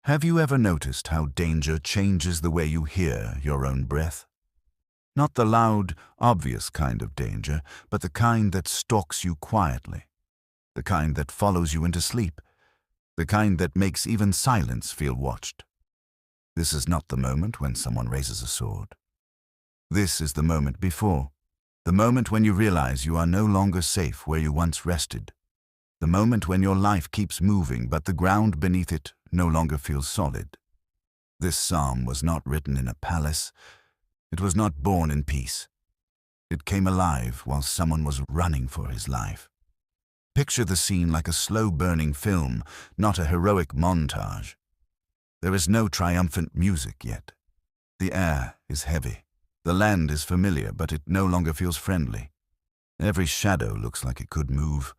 Have you ever noticed how danger changes the way you hear your own breath? Not the loud, obvious kind of danger, but the kind that stalks you quietly, the kind that follows you into sleep, the kind that makes even silence feel watched. This is not the moment when someone raises a sword. This is the moment before, the moment when you realize you are no longer safe where you once rested, the moment when your life keeps moving but the ground beneath it no longer feels solid. This psalm was not written in a palace. It was not born in peace. It came alive while someone was running for his life. Picture the scene like a slow-burning film, not a heroic montage. There is no triumphant music yet. The air is heavy. The land is familiar, but it no longer feels friendly. Every shadow looks like it could move.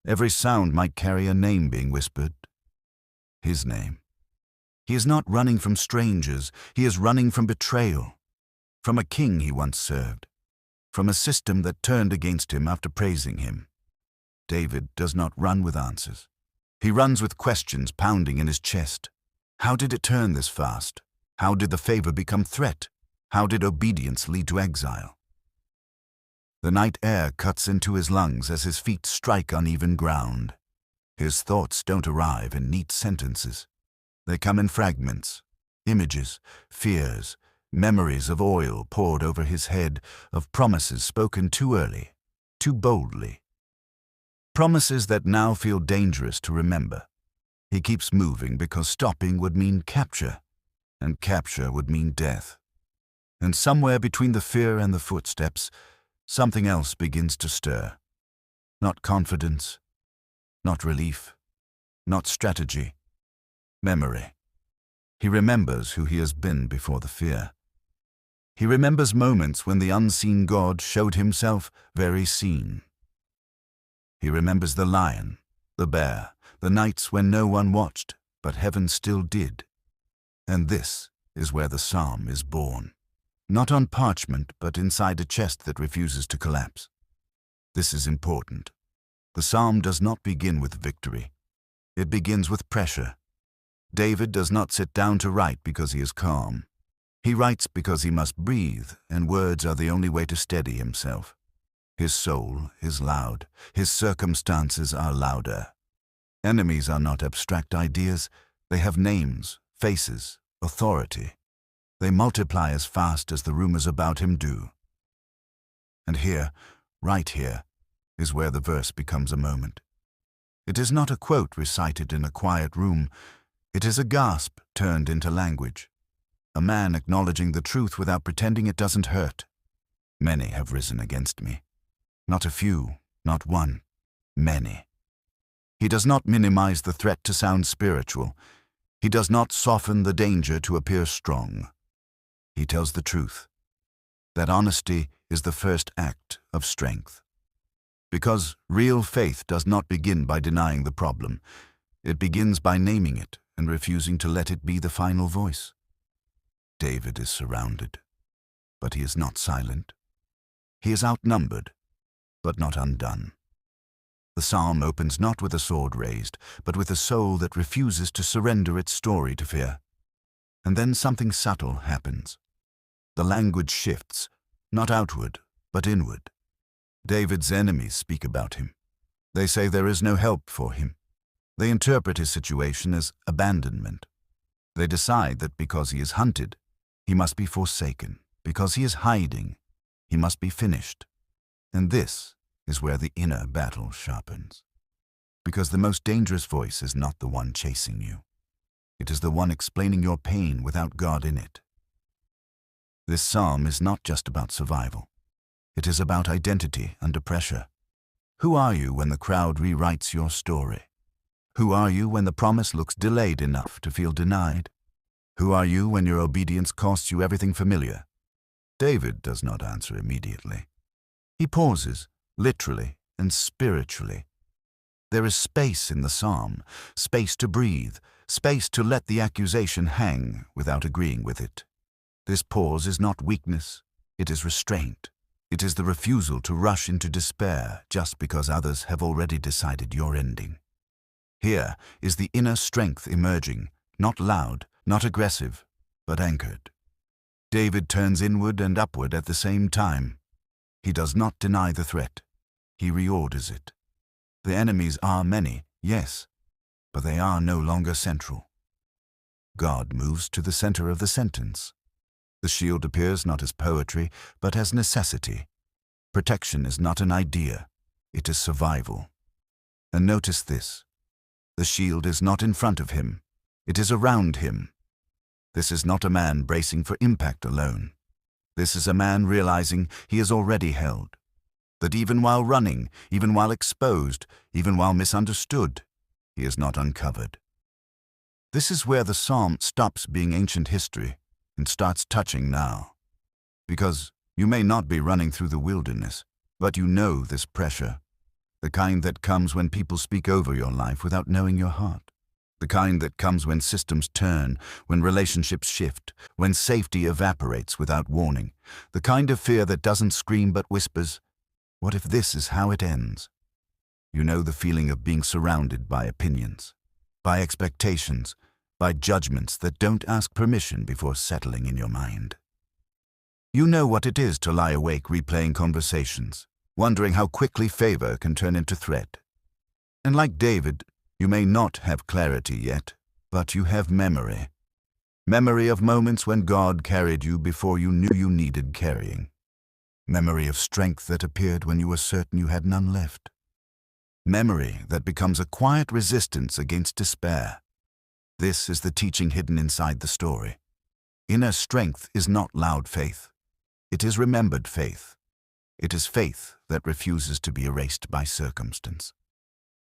Every sound might carry a name being whispered. His name. He is not running from strangers. He is running from betrayal. From a king he once served. From a system that turned against him after praising him. David does not run with answers. He runs with questions pounding in his chest. How did it turn this fast? How did the favor become threat? How did obedience lead to exile? The night air cuts into his lungs as his feet strike uneven ground. His thoughts don't arrive in neat sentences. They come in fragments, images, fears, memories of oil poured over his head, of promises spoken too early, too boldly. Promises that now feel dangerous to remember. He keeps moving because stopping would mean capture, and capture would mean death. And somewhere between the fear and the footsteps, something else begins to stir. Not confidence, not relief, not strategy, memory. He remembers who he has been before the fear. He remembers moments when the unseen God showed himself very seen. He remembers the lion, the bear, the nights when no one watched, but heaven still did. And this is where the psalm is born. Not on parchment, but inside a chest that refuses to collapse. This is important. The psalm does not begin with victory. It begins with pressure. David does not sit down to write because he is calm. He writes because he must breathe, and words are the only way to steady himself. His soul is loud. His circumstances are louder. Enemies are not abstract ideas. They have names, faces, authority. They multiply as fast as the rumors about him do. And here, right here, is where the verse becomes a moment. It is not a quote recited in a quiet room. It is a gasp turned into language. A man acknowledging the truth without pretending it doesn't hurt. Many have risen against me. Not a few, not one, many. He does not minimize the threat to sound spiritual. He does not soften the danger to appear strong. He tells the truth. That honesty is the first act of strength. Because real faith does not begin by denying the problem. It begins by naming it and refusing to let it be the final voice. David is surrounded, but he is not silent. He is outnumbered, but not undone. The psalm opens not with a sword raised, but with a soul that refuses to surrender its story to fear. And then something subtle happens. The language shifts, not outward, but inward. David's enemies speak about him. They say there is no help for him. They interpret his situation as abandonment. They decide that because he is hunted, he must be forsaken. Because he is hiding, he must be finished. And this is where the inner battle sharpens. Because the most dangerous voice is not the one chasing you. It is the one explaining your pain without God in it. This psalm is not just about survival. It is about identity under pressure. Who are you when the crowd rewrites your story? Who are you when the promise looks delayed enough to feel denied? Who are you when your obedience costs you everything familiar? David does not answer immediately. He pauses, literally and spiritually. There is space in the psalm, space to breathe, space to let the accusation hang without agreeing with it. This pause is not weakness, it is restraint. It is the refusal to rush into despair just because others have already decided your ending. Here is the inner strength emerging, Not loud, not aggressive, but anchored. David turns inward and upward at the same time. He does not deny the threat. He reorders it. The enemies are many, yes, but they are no longer central. God moves to the center of the sentence. The shield appears not as poetry, but as necessity. Protection is not an idea, it is survival. And notice this. The shield is not in front of him, it is around him. This is not a man bracing for impact alone. This is a man realizing he is already held. That even while running, even while exposed, even while misunderstood, he is not uncovered. This is where the psalm stops being ancient history and starts touching now. Because you may not be running through the wilderness, but you know this pressure. The kind that comes when people speak over your life without knowing your heart. The kind that comes when systems turn, when relationships shift, when safety evaporates without warning. The kind of fear that doesn't scream but whispers, "What if this is how it ends?" You know the feeling of being surrounded by opinions, by expectations, by judgments that don't ask permission before settling in your mind. You know what it is to lie awake replaying conversations, wondering how quickly favor can turn into threat. And like David, you may not have clarity yet, but you have memory. Memory of moments when God carried you before you knew you needed carrying. Memory of strength that appeared when you were certain you had none left. Memory that becomes a quiet resistance against despair. This is the teaching hidden inside the story. Inner strength is not loud faith. It is remembered faith. It is faith that refuses to be erased by circumstance.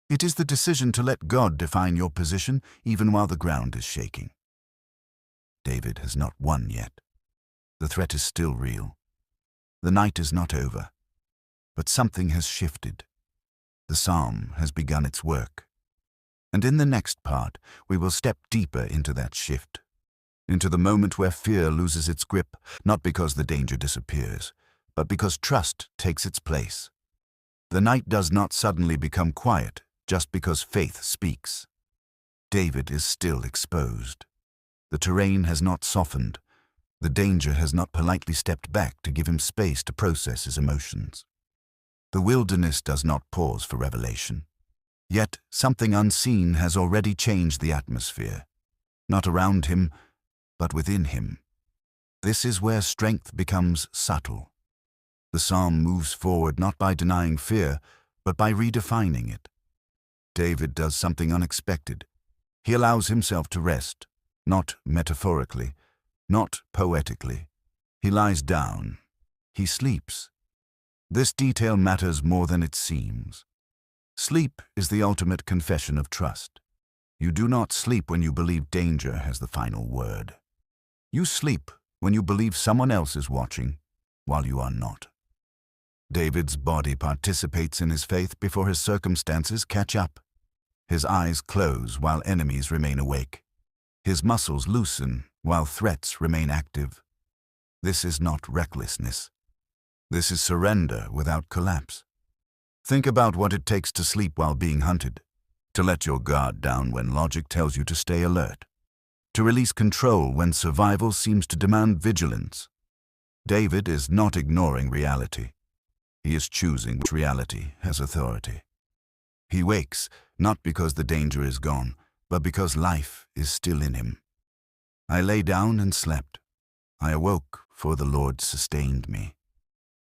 It is the decision to let God define your position even while the ground is shaking. David has not won yet. The threat is still real. The night is not over. But something has shifted. The psalm has begun its work. And in the next part, we will step deeper into that shift. Into the moment where fear loses its grip, not because the danger disappears, but because trust takes its place. The night does not suddenly become quiet just because faith speaks. David is still exposed. The terrain has not softened. The danger has not politely stepped back to give him space to process his emotions. The wilderness does not pause for revelation. Yet something unseen has already changed the atmosphere, not around him, but within him. This is where strength becomes subtle. The psalm moves forward not by denying fear, but by redefining it. David does something unexpected. He allows himself to rest, not metaphorically, not poetically. He lies down. He sleeps. This detail matters more than it seems. Sleep is the ultimate confession of trust. You do not sleep when you believe danger has the final word. You sleep when you believe someone else is watching, while you are not. David's body participates in his faith before his circumstances catch up. His eyes close while enemies remain awake. His muscles loosen while threats remain active. This is not recklessness. This is surrender without collapse. Think about what it takes to sleep while being hunted, to let your guard down when logic tells you to stay alert, to release control when survival seems to demand vigilance. David is not ignoring reality. He is choosing which reality has authority. He wakes, not because the danger is gone, but because life is still in him. I lay down and slept. I awoke, for the Lord sustained me.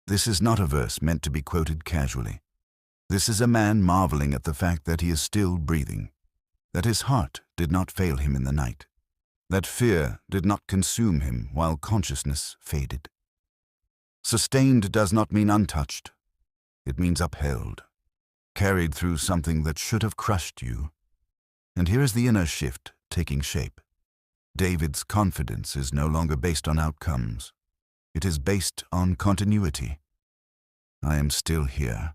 This is not a verse meant to be quoted casually. This is a man marveling at the fact that he is still breathing, that his heart did not fail him in the night, that fear did not consume him while consciousness faded. Sustained does not mean untouched. It means upheld, carried through something that should have crushed you. And here is the inner shift taking shape. David's confidence is no longer based on outcomes. It is based on continuity. I am still here.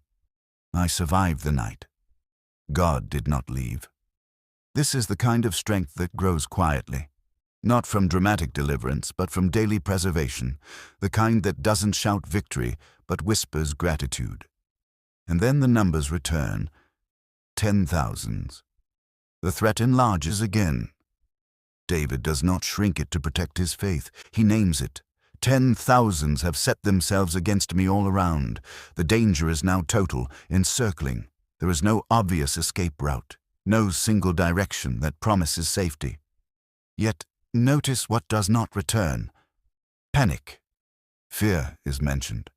I survived the night. God did not leave. This is the kind of strength that grows quietly, not from dramatic deliverance, but from daily preservation, the kind that doesn't shout victory, but whispers gratitude. And then the numbers return, 10,000s. The threat enlarges again. David does not shrink it to protect his faith. He names it. 10,000s have set themselves against me all around. The danger is now total, encircling. There is no obvious escape route, no single direction that promises safety. Yet, notice what does not return. Panic. Fear is mentioned.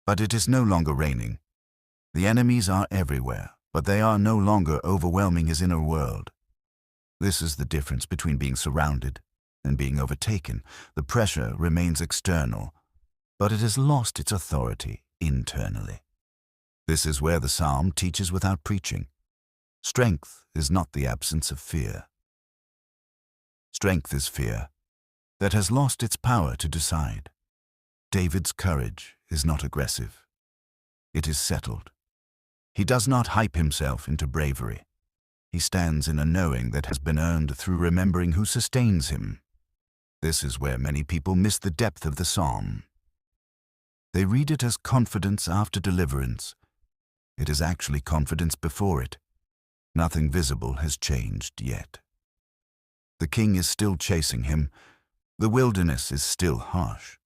But it is no longer reigning. The enemies are everywhere, but they are no longer overwhelming his inner world. This is the difference between being surrounded and being overtaken. The pressure remains external, but it has lost its authority internally. This is where the psalm teaches without preaching. Strength is not the absence of fear. Strength is fear that has lost its power to decide. David's courage is not aggressive. It is settled. He does not hype himself into bravery. He stands in a knowing that has been earned through remembering who sustains him. This is where many people miss the depth of the psalm. They read it as confidence after deliverance. It is actually confidence before it. Nothing visible has changed yet. The king is still chasing him. The wilderness is still harsh.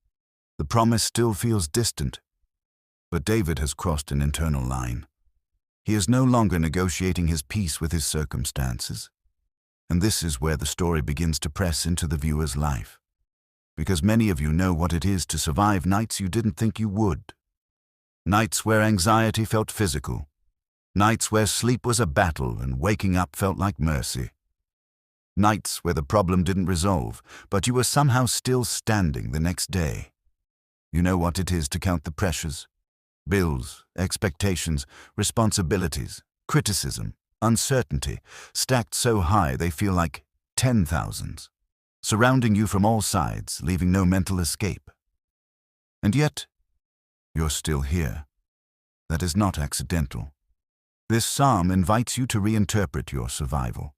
The promise still feels distant. But David has crossed an internal line. He is no longer negotiating his peace with his circumstances. And this is where the story begins to press into the viewer's life. Because many of you know what it is to survive nights you didn't think you would. Nights where anxiety felt physical. Nights where sleep was a battle and waking up felt like mercy. Nights where the problem didn't resolve, but you were somehow still standing the next day. You know what it is to count the pressures. Bills, expectations, responsibilities, criticism, uncertainty, stacked so high they feel like 10,000s, surrounding you from all sides, leaving no mental escape. And yet, you're still here. That is not accidental. This psalm invites you to reinterpret your survival,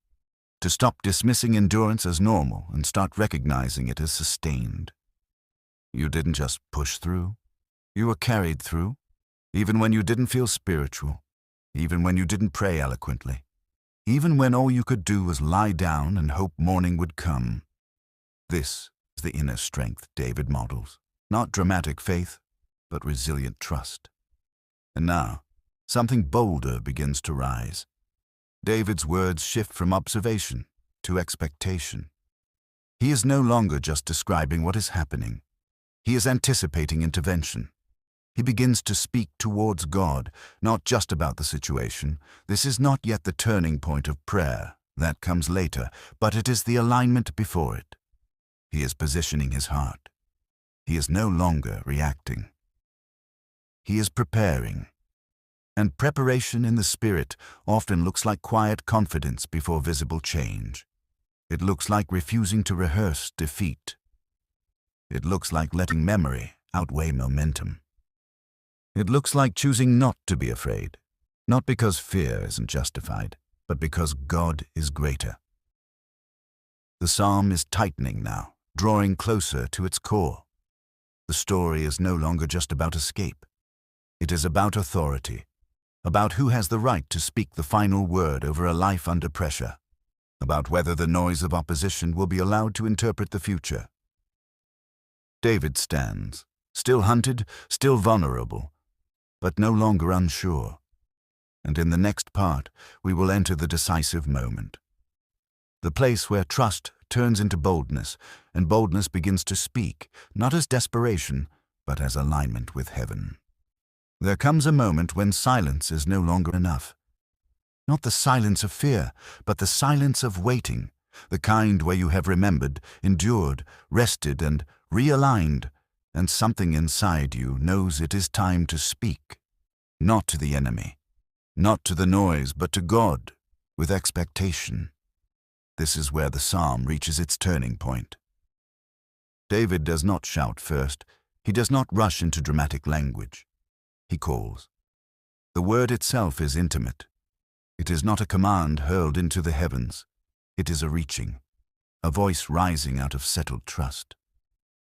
to stop dismissing endurance as normal and start recognizing it as sustained. You didn't just push through. You were carried through. Even when you didn't feel spiritual, even when you didn't pray eloquently, even when all you could do was lie down and hope morning would come. This is the inner strength David models, not dramatic faith, but resilient trust. And now, something bolder begins to rise. David's words shift from observation to expectation. He is no longer just describing what is happening. He is anticipating intervention. He begins to speak towards God, not just about the situation. This is not yet the turning point of prayer. That comes later, but it is the alignment before it. He is positioning his heart. He is no longer reacting. He is preparing. And preparation in the spirit often looks like quiet confidence before visible change. It looks like refusing to rehearse defeat. It looks like letting memory outweigh momentum. It looks like choosing not to be afraid, not because fear isn't justified, but because God is greater. The psalm is tightening now, drawing closer to its core. The story is no longer just about escape. It is about authority, about who has the right to speak the final word over a life under pressure, about whether the noise of opposition will be allowed to interpret the future. David stands, still hunted, still vulnerable, but no longer unsure. And in the next part, we will enter the decisive moment. The place where trust turns into boldness, and boldness begins to speak, not as desperation, but as alignment with heaven. There comes a moment when silence is no longer enough. Not the silence of fear, but the silence of waiting, the kind where you have remembered, endured, rested, and realigned, and something inside you knows it is time to speak, not to the enemy, not to the noise, but to God, with expectation. This is where the psalm reaches its turning point. David does not shout first. He does not rush into dramatic language. He calls. The word itself is intimate. It is not a command hurled into the heavens. It is a reaching, a voice rising out of settled trust.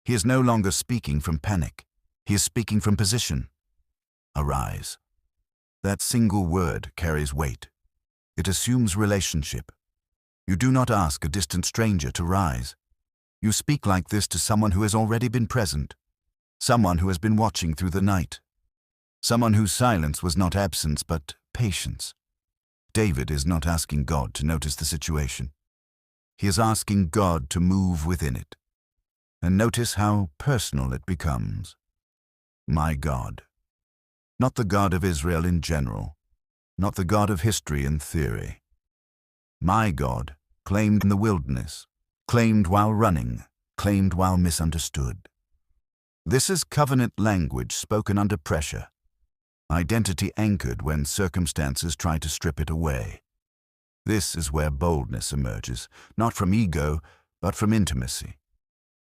He is no longer speaking from panic. He is speaking from position. Arise. That single word carries weight. It assumes relationship. You do not ask a distant stranger to rise. You speak like this to someone who has already been present, someone who has been watching through the night, someone whose silence was not absence but patience. David is not asking God to notice the situation. He is asking God to move within it. And notice how personal it becomes. My God. Not the God of Israel in general, not the God of history in theory. My God, claimed in the wilderness, claimed while running, claimed while misunderstood. This is covenant language spoken under pressure, identity anchored when circumstances try to strip it away. This is where boldness emerges, not from ego, but from intimacy.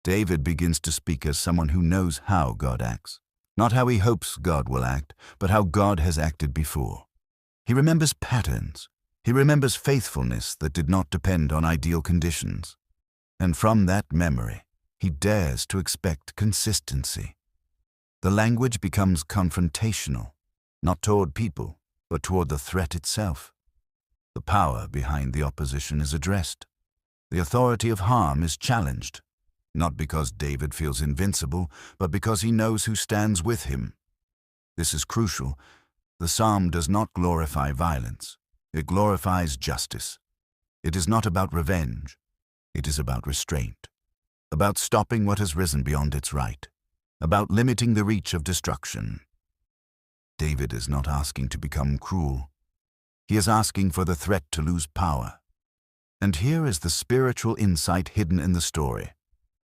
David begins to speak as someone who knows how God acts, not how he hopes God will act, but how God has acted before. He remembers patterns. He remembers faithfulness that did not depend on ideal conditions. And from that memory, he dares to expect consistency. The language becomes confrontational, not toward people, but toward the threat itself. The power behind the opposition is addressed. The authority of harm is challenged, not because David feels invincible, but because he knows who stands with him. This is crucial. The psalm does not glorify violence. It glorifies justice. It is not about revenge. It is about restraint, about stopping what has risen beyond its right, about limiting the reach of destruction. David is not asking to become cruel. He is asking for the threat to lose power. And here is the spiritual insight hidden in the story.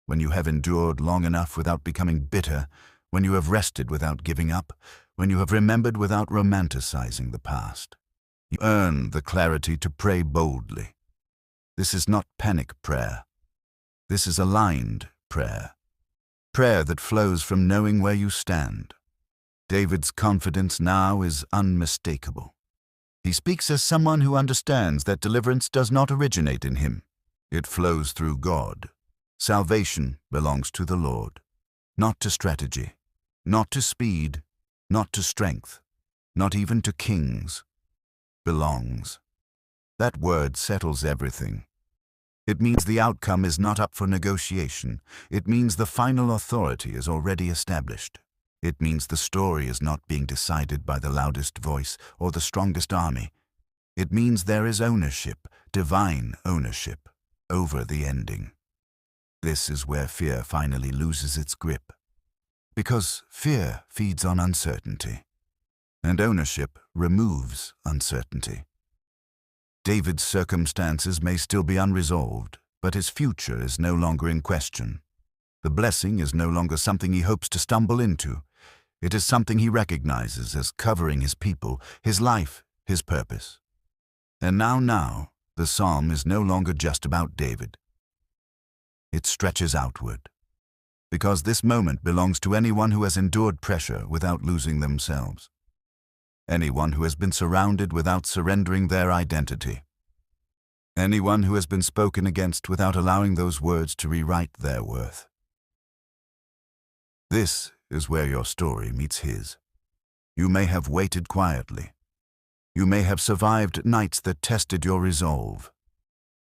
When you have endured long enough without becoming bitter, when you have rested without giving up, when you have remembered without romanticizing the past, you earn the clarity to pray boldly. This is not panic prayer. This is aligned prayer. Prayer that flows from knowing where you stand. David's confidence now is unmistakable. He speaks as someone who understands that deliverance does not originate in him. It flows through God. Salvation belongs to the Lord, not to strategy, not to speed, not to strength, not even to kings. Belongs. That word settles everything. It means the outcome is not up for negotiation. It means the final authority is already established. It means the story is not being decided by the loudest voice or the strongest army. It means there is ownership, divine ownership, over the ending. This is where fear finally loses its grip. Because fear feeds on uncertainty, and ownership removes uncertainty. David's circumstances may still be unresolved, but his future is no longer in question. The blessing is no longer something he hopes to stumble into. It is something he recognizes as covering his people, his life, his purpose. And now, the psalm is no longer just about David. It stretches outward, because this moment belongs to anyone who has endured pressure without losing themselves. Anyone who has been surrounded without surrendering their identity. Anyone who has been spoken against without allowing those words to rewrite their worth. This is where your story meets his. You may have waited quietly. You may have survived nights that tested your resolve.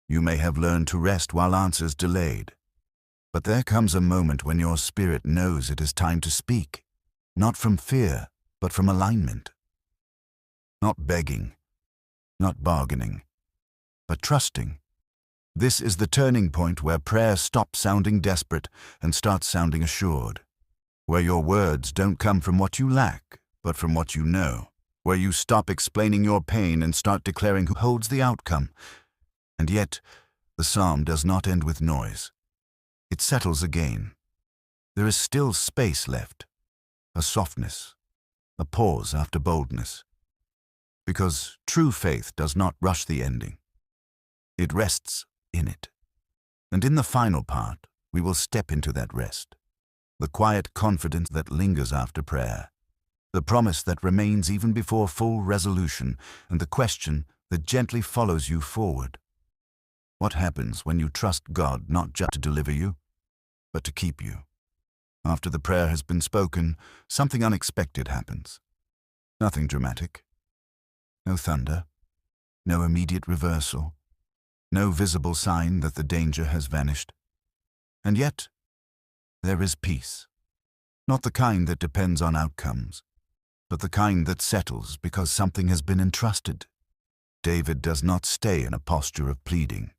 You may have learned to rest while answers delayed. But there comes a moment when your spirit knows it is time to speak, not from fear, but from alignment. Not begging, not bargaining, but trusting. This is the turning point where prayer stops sounding desperate and starts sounding assured, where your words don't come from what you lack, but from what you know, where you stop explaining your pain and start declaring who holds the outcome. And yet, the psalm does not end with noise. It settles again. There is still space left, a softness, a pause after boldness. Because true faith does not rush the ending. It rests in it. And in the final part, we will step into that rest. The quiet confidence that lingers after prayer. The promise that remains even before full resolution, and the question that gently follows you forward. What happens when you trust God not just to deliver you, but to keep you? After the prayer has been spoken, something unexpected happens. Nothing dramatic. No thunder, no immediate reversal, no visible sign that the danger has vanished. And yet, there is peace. Not the kind that depends on outcomes, but the kind that settles because something has been entrusted. David does not stay in a posture of pleading.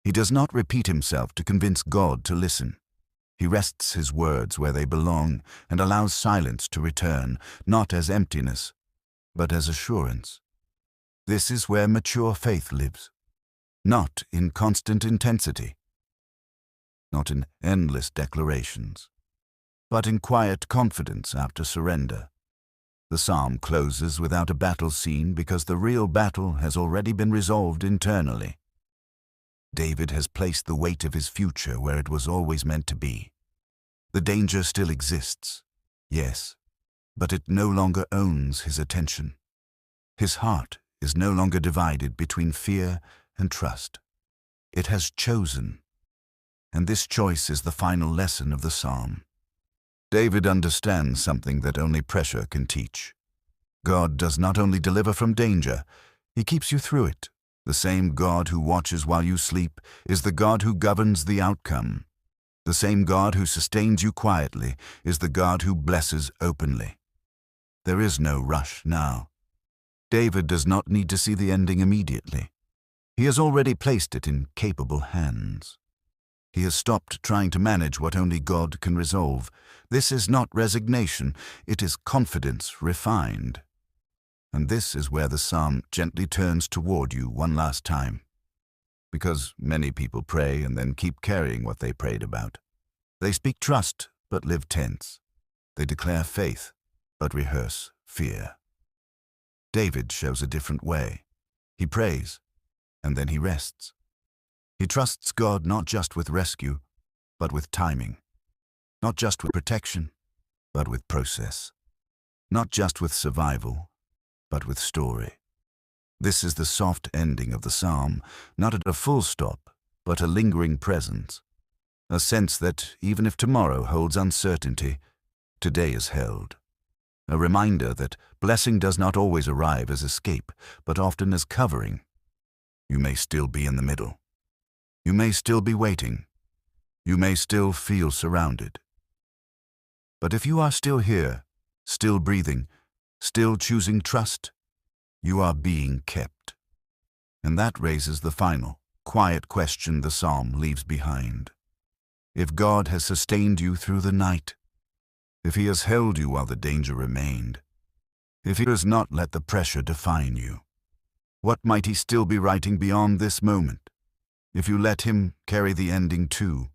He does not repeat himself to convince God to listen. He rests his words where they belong and allows silence to return, not as emptiness, but as assurance. This is where mature faith lives, not in constant intensity, not in endless declarations, but in quiet confidence after surrender. The psalm closes without a battle scene because the real battle has already been resolved internally. David has placed the weight of his future where it was always meant to be. The danger still exists, yes, but it no longer owns his attention. His heart is no longer divided between fear and trust. It has chosen, and this choice is the final lesson of the psalm. David understands something that only pressure can teach. God does not only deliver from danger, he keeps you through it. The same God who watches while you sleep is the God who governs the outcome. The same God who sustains you quietly is the God who blesses openly. There is no rush now. David does not need to see the ending immediately. He has already placed it in capable hands. He has stopped trying to manage what only God can resolve. This is not resignation, it is confidence refined. And this is where the psalm gently turns toward you one last time. Because many people pray and then keep carrying what they prayed about. They speak trust, but live tense. They declare faith, but rehearse fear. David shows a different way. He prays, and then he rests. He trusts God not just with rescue, but with timing. Not just with protection, but with process. Not just with survival, but with story. This is the soft ending of the psalm, not at a full stop, but a lingering presence. A sense that, even if tomorrow holds uncertainty, today is held. A reminder that blessing does not always arrive as escape, but often as covering. You may still be in the middle. You may still be waiting. You may still feel surrounded. But if you are still here, still breathing, still choosing trust, you are being kept. And that raises the final, quiet question the psalm leaves behind. If God has sustained you through the night, if he has held you while the danger remained, if he does not let the pressure define you, what might he still be writing beyond this moment? If you let him carry the ending too,